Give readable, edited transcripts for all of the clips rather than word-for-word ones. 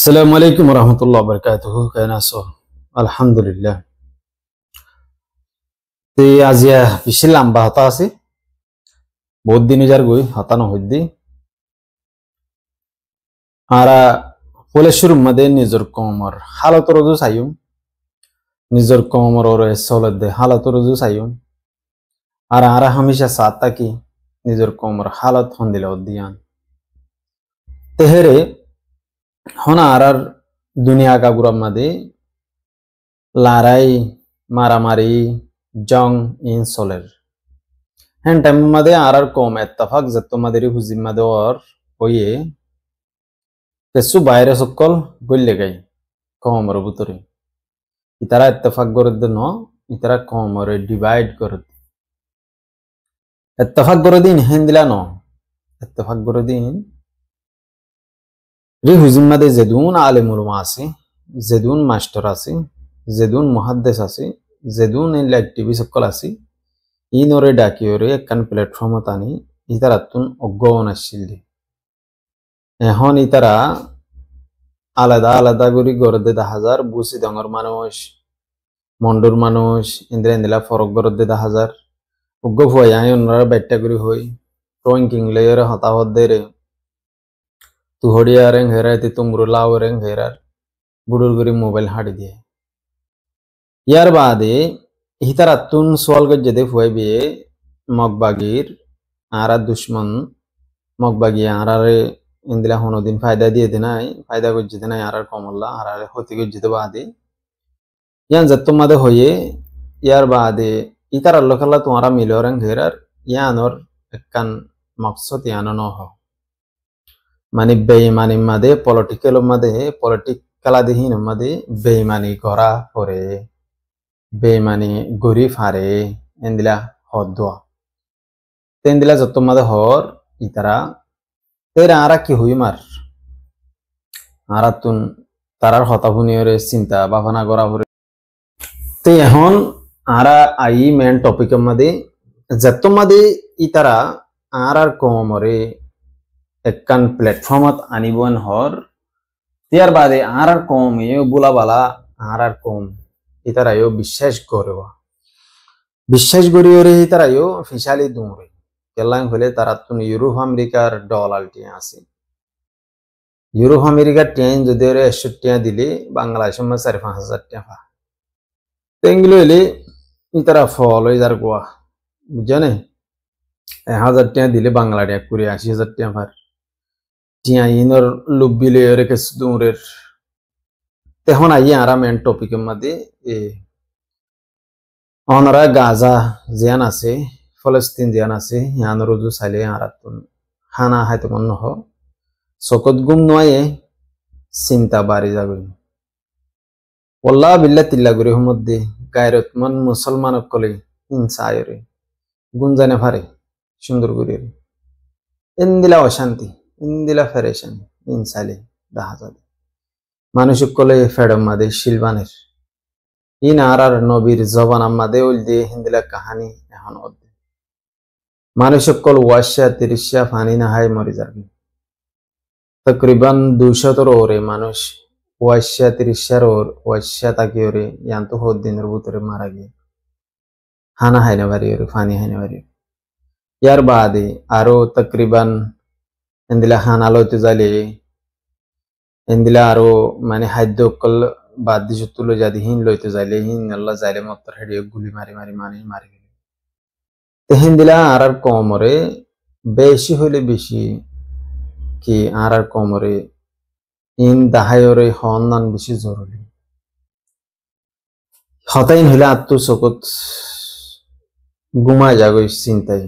Assalamualaikum warahmatullahi wabarakatuh. Kayana so. Alhamdulillah. Te azia bishil lamba hata ase. বহুত দিন যার গই হতানো হইদি। আরা পলে শুরু মধ্যে নিজর কমর হালত রোজু সাইম। নিজর কমর ওর সলত দে হালত রোজু সাইম। আরা হামেশা সাথ তাকি নিজর কমর হালত হন দিলে দিয়ান। তেহেরে হনা আরার দুনিয়া का गुरम मदे लाराई मारामारी जंग इन सोलर हेन टाइम मदे आरार कोम इत्तफाक जत्तो मदेरी हुजिम मदे और होये तेसु बायरे सकल गल्ले गई कोमर बुतरे इतारा इत्तफाक गरद न इतारा कोमर डिवाइड गरद इत्तफाक गरदिन हेन दिला न इत्तफाक गरदिन रे हुजिम मदे जेदुन आलिम उलमा आसे जेदुन मास्टर आसे जेदुन मुहद्दिस आसे जेदुन इन एक्टिविस्ट सकल आसे इन ओरे डाकियोरे एकन प्लेटफॉर्म तानी इतारातुन अग्गोन आसिल्ले এখন ইতারা আলাদা আলাদা করে গরদে 10,000 বুসি দঙ্গর মানুষ মন্ডুর মানুষ ইন্দ্রেন্দিলা ফরক গরদে 10,000 উগ্গ ফুয়াই ওনারা বেট্টা করে হই রোয়িং লেয়ারে হতাহত দেরে तू हड़िया रेंग हेरा ती तुमरो लाव रेंग हेरा बुडुर गरी मोबाइल हाड़ी दिए यार बादे हितारातुन सवाल गज्जे फुआई बे मगबागीर आरा दुश्मन मगबागी आरारे इंदिला होनो दिन फायदा दिए देनाय फायदा गज्जे देनाय आरार कमल्ला आरारे होती गज्जे बादे यान जत्तो मादे होये यार बादे इतारा लोकला तुम्हारा मिलो रेंग हेरा यान और एकन मकसद यानो न हो माने बेईमानी मदे पॉलिटिकल मदे पॉलिटिकल आदिहीन मदे बेईमानी करा परे बेईमानी गुरी फारे इंदिला हद्दवा तेंदिला जत्तो मदे हर इतारा तेरा आरा की हुई मार आरा तुन तारार हताहुनियरे चिंता भावना करा परे ते এখন आरा आई मेन टॉपिक मदे जत्तो मदे इतारा आरार कोमरे एकन प्लेटफॉर्मत आनिबन हर त्यार बादे आरार कम यो बुला बाला आरार कम इतारा यो বিশ্বাস करवा বিশ্বাস करियोरे इतारा यो फिशाली दुंरे केलां हले तारा तुन यूरोप अमेरिकार डॉलर टिया আছে यूरोप अमेरिका टियान যদি রে 100 টিয়া দিলে বাংলাদেশ মে 4-5,000 টাকা তেঙ্গলো হলে ইতারা ফল হই যার গোয়া বুঝনে 1000 টিয়া দিলে বাংলাদেশ করে 80,000 টাকা পার টিয়া ইনর লুবিলে রে কেস দুরের তেহন আই আরা মেন টপিক মধ্যে এ অনরা গাজা জিয়ান আছে ফলস্তিন জিয়ান আছে ইয়ান রোজু সাইলে আরাতুন খানা হাইতে মন হ সকত গুম নয়ে চিন্তা বাড়ি যাবে ওয়াল্লাহ বিল্লাহ তিল্লা গরে মধ্যে গায়রতমান মুসলমান কলে ইনসায়রে গুণ জানে পারে সুন্দর করে ইন্দিলা অশান্তি इंदिला फेरेशन इंसाले 10,000 मानुष कोले फेडम मादे शिलबानेर इन आरार नबीर जबान मादे उल्दे हिंदिला कहानी এখন অদ্দে मानुष कोल ওয়াশা 30 ফানি না হাই মরি যাবে तकरीबन 200 ওরে মানুষ ওয়াশা 30 ওর ওয়াশা তাকি ওরে ইয়ান্ত হদ দিনের ভিতরে মারা গিয়ে হানা হাইনা বাড়ি ওরে ফানি হাইনা বাড়ি यार বাদে আরো तकरीबन इंदिला खाना लोते जाले इंदिला आरो माने हाद्य कल बादी जुतुलो जादी हिन लोते जाले हिन अल्लाह जाले मत्तर हेडियो गुली मारी मारी माने मारी गेले ते हिंदिला आरार कोमरे बेशी होले बेशी कि आरार कोमरे इन दाहायोरे हन्नान बेशी जरुरी हताइन हले आत्तु सकत गुमा जागो चिंताय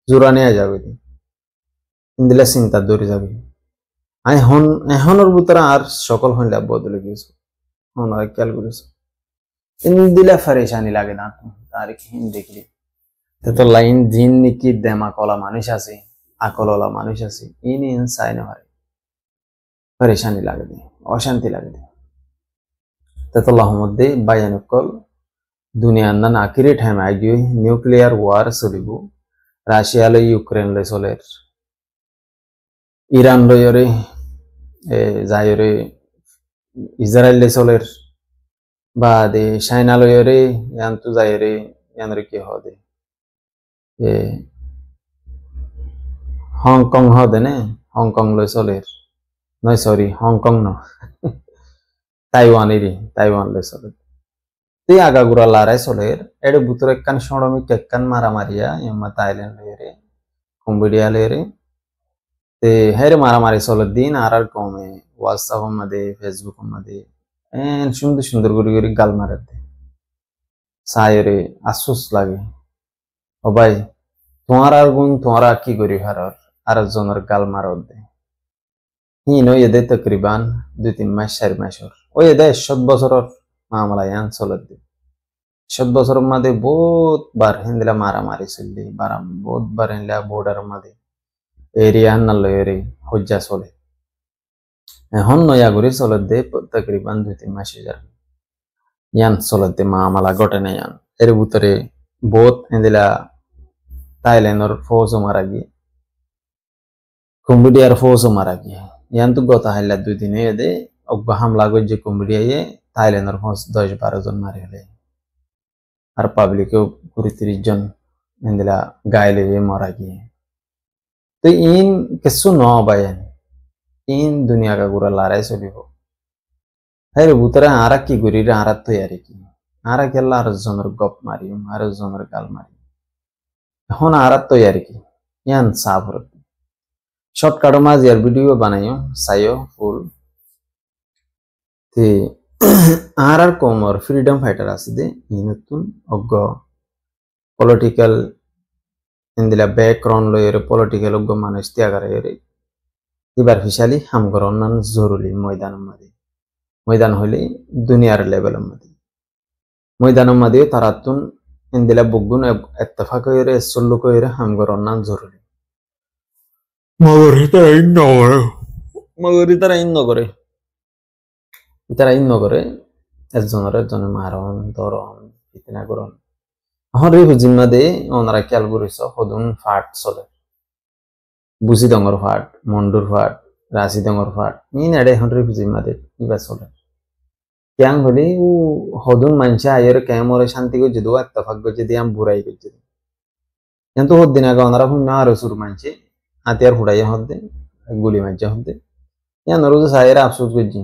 जुराने जागो इंदिला चिंता दौड़ी जाबे आई हन एहनर बुतरा आर सकल हनला बदले गेছে হনরা খেয়াল করেছ इंदिला परेशानी লাগে না তার কি দেখলি তো লাইন জিন নিকি দেমা কলা মানুষ আছে আকলওয়ালা মানুষ আছে ইনি ইনসাই না হয় परेशानी লাগে দে অশান্তি লাগে দে তো আল্লাহ মধ্যে বায়ানকল দুনিয়া না আখিরে টাইম আইগে নিউক্লিয়ার ওয়ার চলিব রাশিয়া লে ইউক্রেন লে চলের ইরান লয়রে যাইরে ইসরায়েলে চলের বা দে চাইনা লয়রে ইয়ান্তু যাইরে ইয়ানরে কি হদে এ হংকং হদে নে হংকং লয় চলের নয় সরি হংকং ন তাইওয়ান লয় চলে তে আগাগুড়া লারাই চলের এডে বুতর একখান সড়মিক একখান মারামারিয়া এমা তাইল্যান্ড লয়রে কম্বোডিয়া লয়রে তে হেরে মারামারি চলের দিন আর কমে হোয়াটসঅ্যাপ মধ্যে ফেসবুক মধ্যে এন সুন্দর সুন্দর করে গাল মারে দে সায়রে আফসোস লাগে ও ভাই তোমার আর গুণ তোমারা কি করি হারার আর জনের গাল মারত দে হিন ওই এদের তকরিবান 2-3 মাস 4 মাসর ওই এদের 7 বছরের মামলা ইয়ান চলত দে 7 বছরের মধ্যে বহুত বার হিন্দলা মারামারি চললি বারাম বহুত বার হিন্দলা বর্ডার মধ্যে এরিয়া নালয়রে হজ্জা চলে এখন নয়া করে চলত দে তকরিবান 2-3 মাস ইয়ান চলত দে মামলা ঘটে না ইয়ান এর ভিতরে বহুত হিন্দলা থাইল্যান্ডের ফৌজও মারা গিয়ে কম্বোডিয়ার ফৌজও মারা গিয়ে ইয়ান তো গত হাইলা 2 দিনে এদে অজ্ঞ হামলা করছে কম্বোডিয়ায় থাইল্যান্ডের ফৌজ 10-12 জন মারি হলে আর পাবলিকেও 20-30 জন হিন্দলা গাইলে মারা গিয়ে তো ইন কিছু ন বায়ান ইন দুনিয়া का गुरा लड़ाई चलिब हेर भूतरे आरा की गुरी रे आरा तैयारी की आरा केला आर जनर गप मारी आर जनर गाल मारी এখন आरा तैयारी की यान साबर शॉर्टकट माज यार वीडियो बनायो सायो फुल ते आर कोमर फ्रीडम फाइटर আছে দে ইনতুন অজ্ঞ পলিটিক্যাল ইন্দিলা ব্যাকগ্রাউন্ড লয়ের পলিটিক্যাল অজ্ঞ মানুষ ত্যাগারে এবার ফিশালি হামগর অন্যান্য জরুরি ময়দান হলে দুনিয়ার লেভেলের মধ্যে ময়দানের মধ্যে তারাতুন ইন্দিলা বগুন ইত্তেফাক হয়ে সল্লুক হয়ে হামগর অন্যান্য জরুরি মগরিতারা ইন্ন করে একজনের মারণ ধরন ফিতনা করন এখন রে হুজিমাদে ওনারা খেয়াল করেছ সদুন ফাট চলে বুঝি ডঙর ফাট মন্ডুর ফাট রাশি ডঙর ফাট ইন এডে এখন রে হুজিমাদে ইবা চলে ক্যাং হলে ও সদুন মানুষে আয়ের ক্যামরে শান্তি করছে দো ইত্তেফাক করছে দিয়ে আম বুড়াই করছে কিন্তু হদ্দিন আগে ওনারা শুনে আরো সুর মানছে হাতিয়ার ফুটাইয়া হদ্দে গুলি মারছে হদ্দে ইয়ান রোজ সায়েরা আফসোস করছি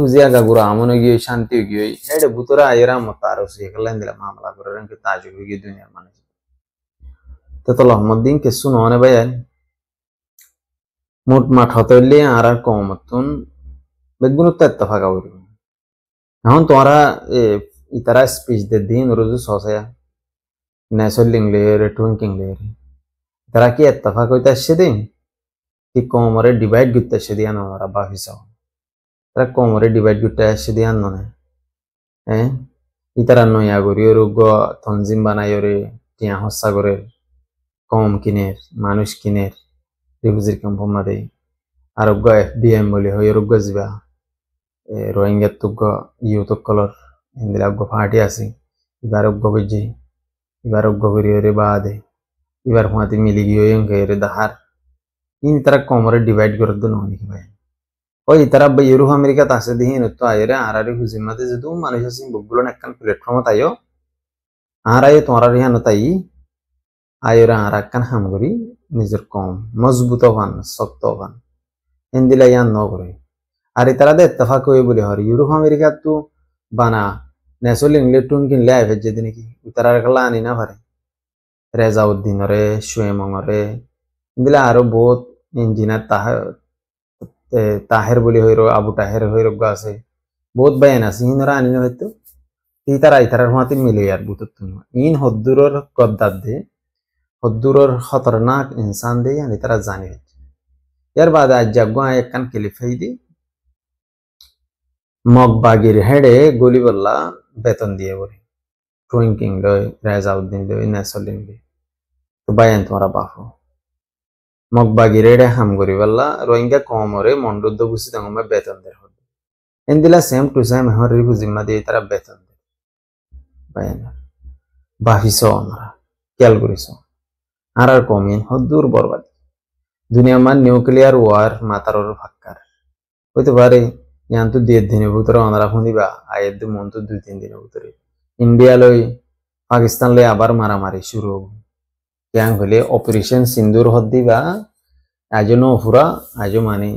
হুজিয়া গাগুরা আমন গিয়ে শান্তি গিয়ে এডে ভুতরা আয়েরা মত আরো সেখান দিলা মামলা করে রঙকে তাজ হয়ে গিয়ে দুনিয়ার মানুষ তো লহমদ্দিন কিছু ননে ভাই মোট মাঠ হতলে আর কমতন বেগুনত ইত্তেফাক হইল এখন তোরা ইতারা স্পিচ দে দিন রোজ সসায়া নেসলিং লেয়ার টুইঙ্কিং লেয়ার তারা কি ইত্তেফাক হইতে আসছে দিন কি কমরে ডিভাইড করতে আসছে দিয়া না ওরা বাফিসাও তারা কমরে ডিভাইড করতে আসছে দিয়া ননে হ্যাঁ ইতারা নয়া করি রোগ তঞ্জিম বানাই রে টিয়া হস্যা করে কম কিনের মানুষ কিনের রিফিউজির ক্যাম্প মাদে আরোগ্য FBM বলে হই রোগ্য যা রোহিঙ্গা তুগ্য ইউথ কলর হিন্দিলা পার্টি আছে এবার অজ্ঞ বুঝি এবার অজ্ঞ করি রে বাদে এবার হুঁয়াতে মিলি গিয়ে রে দাহার ইন তারা কমরে ডিভাইড করে দো ননি ভাই ওই তারা ইউরোপ আমেরিকাত আছে দিহিন তো আইরে আরারি হুজিমাতে যদি মানুষ আছে বগুলো একখান প্ল্যাটফর্মত আইও আর আইও তোমার রিহান তাই আইরা আর একখান হাম করি নিজের কম মজবুত হন শক্ত হন হিন্দিলা ইয়ান ন করে আর তারা দে ইত্তেফাক হয়ে বলে হর ইউরোপ আমেরিকাত তো বানা নেসল ইংলিশ টুন কিনলে আইফে যদি নাকি তারা গলা আনি না পারে রেজাউদ্দিন রে সুয়েমং রে হিন্দিলা আরো বহুত ইঞ্জিনিয়ার তাহের বলি হইর আবু তাহের হইর আছে বহুত বায়ান আছে ইনরা আনি না হয়তো ইতারার হুঁয়াতে মিলে আর বুতত ইন হদ্দুরর গদ্দার দে হদ্দুরর খতরনাক ইনসান দে আনি তারা জানি ইয়ার বাদ আজ জাগো একখান ক্লিফাই দি মগবাগির হেডে গলি বললা বেতন দিয়ে বলে টুইঙ্কিং লয় রেজাউদ্দিন লয় নেসলিন লয় তো বায়ান তোমরা বাফো মগবাগির হেডে হাম করি বললা রোহিঙ্গা কমরে মন্ডুদ্দ বুঝি তঙ্গমে বেতন দের হল এন্দিলা সেম টু সেম এখন রিভু জিম্মা দিয়ে তারা বেতন দেয় বায়ান বাফিস আমরা খেয়াল করিস আর কমিন হদ্দুর বরবাদ দুনিয়া মান নিউক্লিয়ার ওয়ার মাতারর ফাক্কার হইতে পারে ইয়ান তো 2 দিনের ভিতরে ওনারা শুনিবা আয়ের দে মন তো 2-3 দিনের ভিতরে ইন্ডিয়া লই পাকিস্তান লই আবার মারামারি শুরু হব ইয়াং হলে অপারেশন সিন্দুর হদ দিবা আজও নফুরা আজও মানে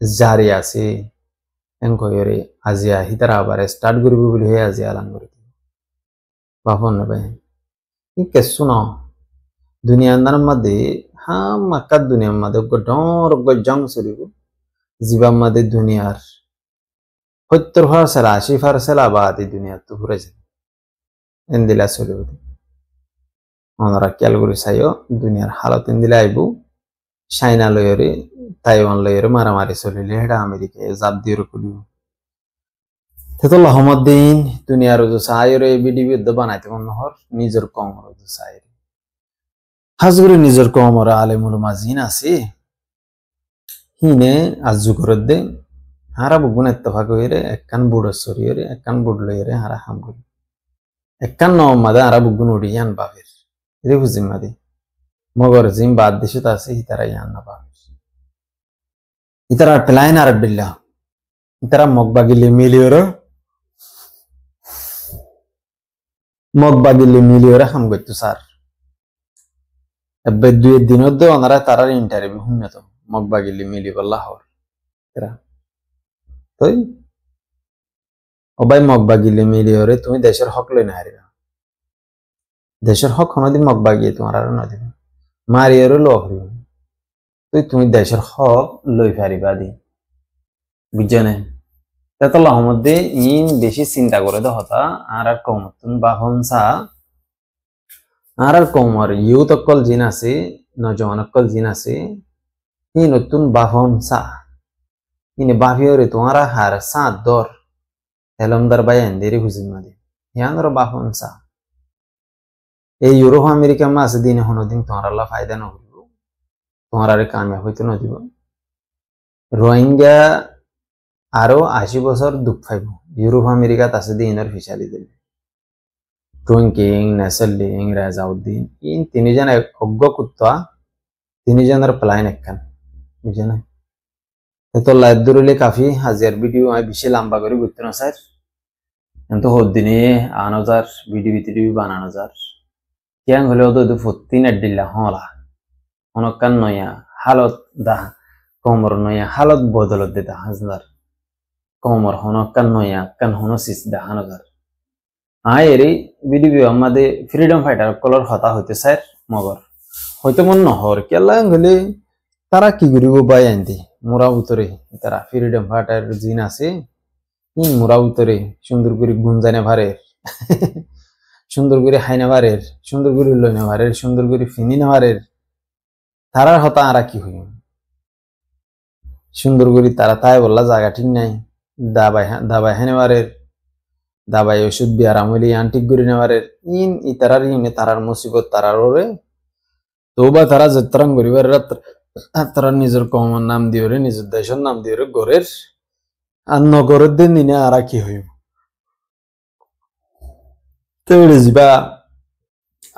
জারি আছে এং কয়রে আজিয়া হিতারা আবার স্টার্ট করিব বলি হে আজিয়া আলান করি বাপন নেবে ই কেসু ন দুনিয়ার মধ্যে হ্যাঁ মাক্কার দুনিয়ার মধ্যে ডর জং চলিব জীবার মধ্যে দুনিয়ার 70% 80% আবাদি দুনিয়া তো ঘুরে যাবে এন্দিলা চলিব ওনারা খেয়াল করে চাইও দুনিয়ার হালত এন্দিলা আইব চাইনা লয়রে তাইওয়ান লয়রে মারামারি চলিলে এটা আমেরিকায় জাপ দিয়ে রকুলিব তেতল আহমদ্দিন দুনিয়ার যে চাইরে বিডি যুদ্ধ বানাইতে মন নহর নিজের কমর যে চাইরে হাজগুরি নিজের কমর আলেমুল মাজিন আছে হিনে আজু করে দে হারা বুগুন ইত্তেফাক হইরে একখান বুড় সরিয়ে একখান বুড় লইরে হারা হাম করি একখান নমাদে হারা বুগুন উড়িয়ান বাপের রে হুজিমাদি মগর জিম বাদ দেশে আছে হিতারা ইয়ান না বাপের হিতারা প্লাইন আর বিল্লা হিতারা মগবাগিলি মিলিয়রে হাম করতো স্যার এবার 2 দিনের দে ওনারা তারার ইন্টারভিউ শুনে তো মগবাগিলি মিলি বললা হর এরা তই অবাই মগবাগিলি মিলিয়রে তুমি দেশের হক লই না হারিবা দেশের হক কোনদিন মগবাগিয়ে তোমার আর না দিবে মারিয়রে লো হরিব তুমি দেশের হক লই পারিবা দি বুঝছনে তেতল আহমদে ইন বেশি চিন্তা করে দে হতা আর কমতুন বা হনসা আর কমর ইউথ অকল জিন আছে নজওয়ান অকল জিন আছে ই নতুন বাহনসা ইনে বাহিয়রে তোমারা হার সাত দর হেলমদার বায়ান দেরি হুজিমাদি ইয়ানর বাহনসা এই ইউরোপ আমেরিকা মা আছে দিনে হনদিন তোমার আল্লাহ ফায়দা না হইব তোমার আরে কামিয়াব হইতে না দিব রোহিঙ্গা আরো 80 বছর দুঃখ পাইব ইউরোপ আমেরিকাত আছে দিনের ফিসালি দেবে টুইঙ্কিং নেসেলিং রাজাউদ্দিন ইন তিনজন অজ্ঞ কুত্তা তিনজনের প্লাইন একখান বুঝে না তো লাইদুরলে কাফি হাজার ভিডিও আমি বেশি লম্বা করে করতে না স্যার কিন্তু হদ্দিনে 8000 ভিডিও ভিতরে বানানো যার কেন হলে ওদের 14 দিল্লা হলা অনকান নয়া হালত দা কমর নয়া হালত বদলত দে দা হাজার কমর হনকান নয়া কান হনসিস দা হাজার আয়েরি ভিডিও আমাদের ফ্রিডম ফাইটার কলর হতা হইতে স্যার মগর হয়তো মন নহর কেলা হলে তারা কি করিব বাই আনতে মোরা উতরে তারা ফ্রিডম ফাইটার জিন আছে মোরা উতরে সুন্দর করে গুঞ্জানে ভারের সুন্দর করে হাইনা ভারের সুন্দর করে লইনা ভারের সুন্দর করে ফিনি না ভারের তারার হতা আরা কি হইম সুন্দর করে তারা তাই বললা জায়গা ঠিক নাই দাবাই হাইনা ভারের দাবাই ওষুধ বিয়ারাম হইলে আন্টিক করে নেওয়ারের ইতারার ইনে তারার মুসিবত তারার ওরে তোবা তারা যাত্রাং করিবার তারা নিজের কমর নাম দিয়ে নিজের দেশের নাম দিয়ে গড়ের আর নগরের দিন দিনে আর কি হইব তেড়ে যাবা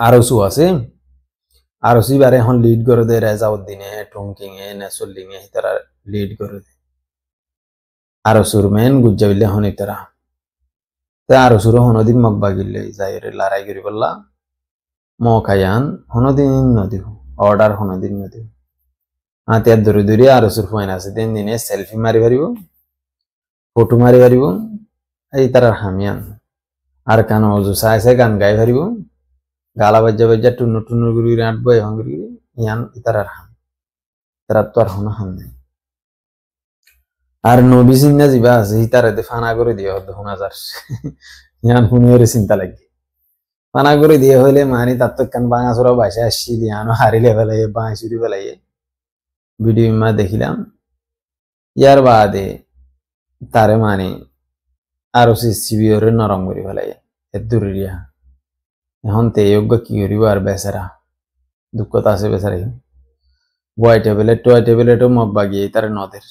আরো সু আছে আরো সিবারে এখন লিড করে দেয় রেজাউদ্দিনে টুংকিং এ নেসুল্লিং এ তারা লিড করে দেয় আরো সুরমেন গুজ্জাবিল্লে হন তারা আরো সুর হনদিন মগবাগিল্লে যাইরে লড়াই করি বললা ম খায়ান হনদিন নদীব অর্ডার হনদিন নদীব হাতিয়ার দূরে দূরে আরো সুর ফাইন আছে দিন দিনে সেলফি মারি পারিব ফটো মারি পারিব এই তার হামিয়ান আর কান অজু চাই চাই গান গাই পারিব গালা বাজ্যা বাজ্যা টুনু টুনু গুড়ি আঁটবো এখন গুড়ি ইয়ান তার হাম তার তো আর হন হাম নাই আর নবী চিন্তা যা আছে তার ফানা করে দিয়ে হতো 1000 ইয়ান শুনিয়ে চিন্তা লাগে ফানা করে দিয়ে হইলে মানি তার তো কান বাঙাচোরা বাসা আসছিল ইয়ানো হারিলে ফেলাই বাঁশুরি ফেলাই ভিডিও মা দেখিলাম ইয়ার বাদে তারে মানে আরো সিবিওরে নরম করে ফেলাই দূরিয়া এখন তে যোগ্য কি করিব আর বেচারা দুঃখতা আছে বেচারা বয় টেবলেটও মগ বাগিয়ে তার নদের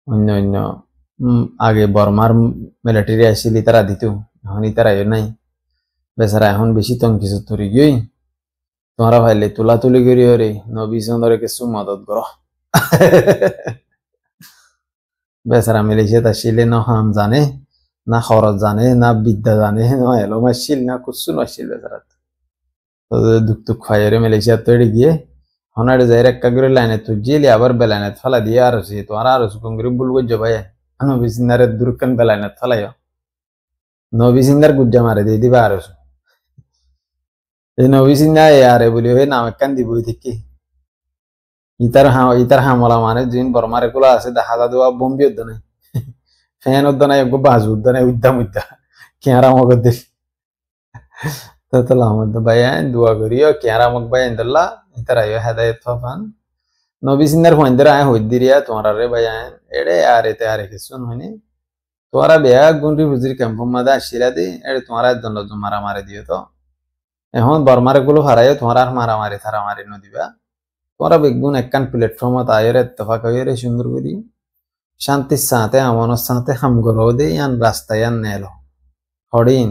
অন্য অন্য আগে বর্মার মিলিটারি আসিলি তারা দিত এখন তারা নাই বেচারা এখন বেশি তং কিছু তরি গই তোমরা ভাইলে তুলা তুলি করি রে নবী চন্দ্রে কিছু মদত কর বেচারা মালয়েশিয়াত আসিলে না হাম জানে না খরচ জানে না বিদ্যা জানে না এলো মাসিল না কুচ্ছু নসিল বেচারা তো দুঃখ দুঃখ খাইরে মালয়েশিয়াত তৈরি গিয়ে হনারে যাই একটা করে লাইনে তুই জিলি আবার বেলাইনে ফেলা দিয়ে আর তো আর সুকম করে ভুল করছো ভাই নবী সিন্দারে দুরকান বেলাইনে ফেলাইও নবী সিন্দার গুজ্জা মারে দিয়ে দিবা আর এই নবী সিন্দা আরে বলি ওই নাম একখান দিব থেকে ইতার হামলা মানে যিন বর্মারে গুলা আছে দেখা যা দেওয়া বম্বি উদ্য নাই ফ্যান উদ্য নাই বাজু উদ্য নাই উদ্যা মুদ্যা কেয়ারা মগ দিল তাহলে আমাদের ভাইয়ান দোয়া করিও কেয়ারা মগ ভাইয়ান দল্লা ইতার আয়ো হেদায়ত ফান নবী সিন্দার ফোনদের আয় হই দিরিয়া তোমার রে ভাইয়ান এড়ে আর এতে আর কিছু হয়নি তোরা বেয়া গুন্ডি হুজির ক্যাম্প মাদা আসিরা দি এড়ে তোমার দণ্ড মারা মারে দিও তো এখন বর্মারে গুলো হারাইও তোমার আর মারামারি থারামারি নদিবা তোরা বেগুন একখান প্ল্যাটফর্মত আয়ের ইত্তেফাক হইরে সুন্দর করি শান্তির সাথে আমানোর সাথে হাম গরো দে ইয়ান রাস্তায় ইয়ান নেলো হরিণ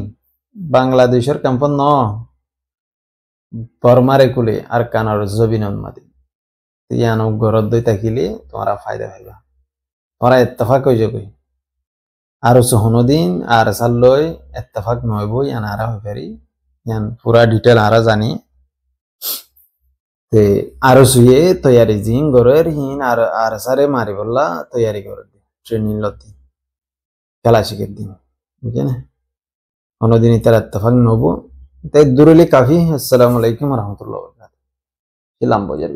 বাংলাদেশের ক্যাম্পন ন বর্মারে কুলে আর কানার জবিন মাদি ইয়ান গরত দই থাকিলে তোমরা ফায়দা পাইবা তোমরা ইত্তেফাক হয়ে যাবে আর দিন আর সাল্লই ইত্তেফাক নইব ইয়ান আরা হয়ে পারি ইয়ান পুরা ডিটেল আরা জানি তে আরো সুয়ে তৈয়ারি জিন গরের হিন আর সারে মারি বললা তৈয়ারি করে দি ট্রেনিং লতি খেলা শিখের দিন বুঝলেন অন্যদিন তার ইত্তেফাক নব তাই দূরলি কাফি। আসসালামু আলাইকুম রহমতুল্লাহ ছিলাম বোঝার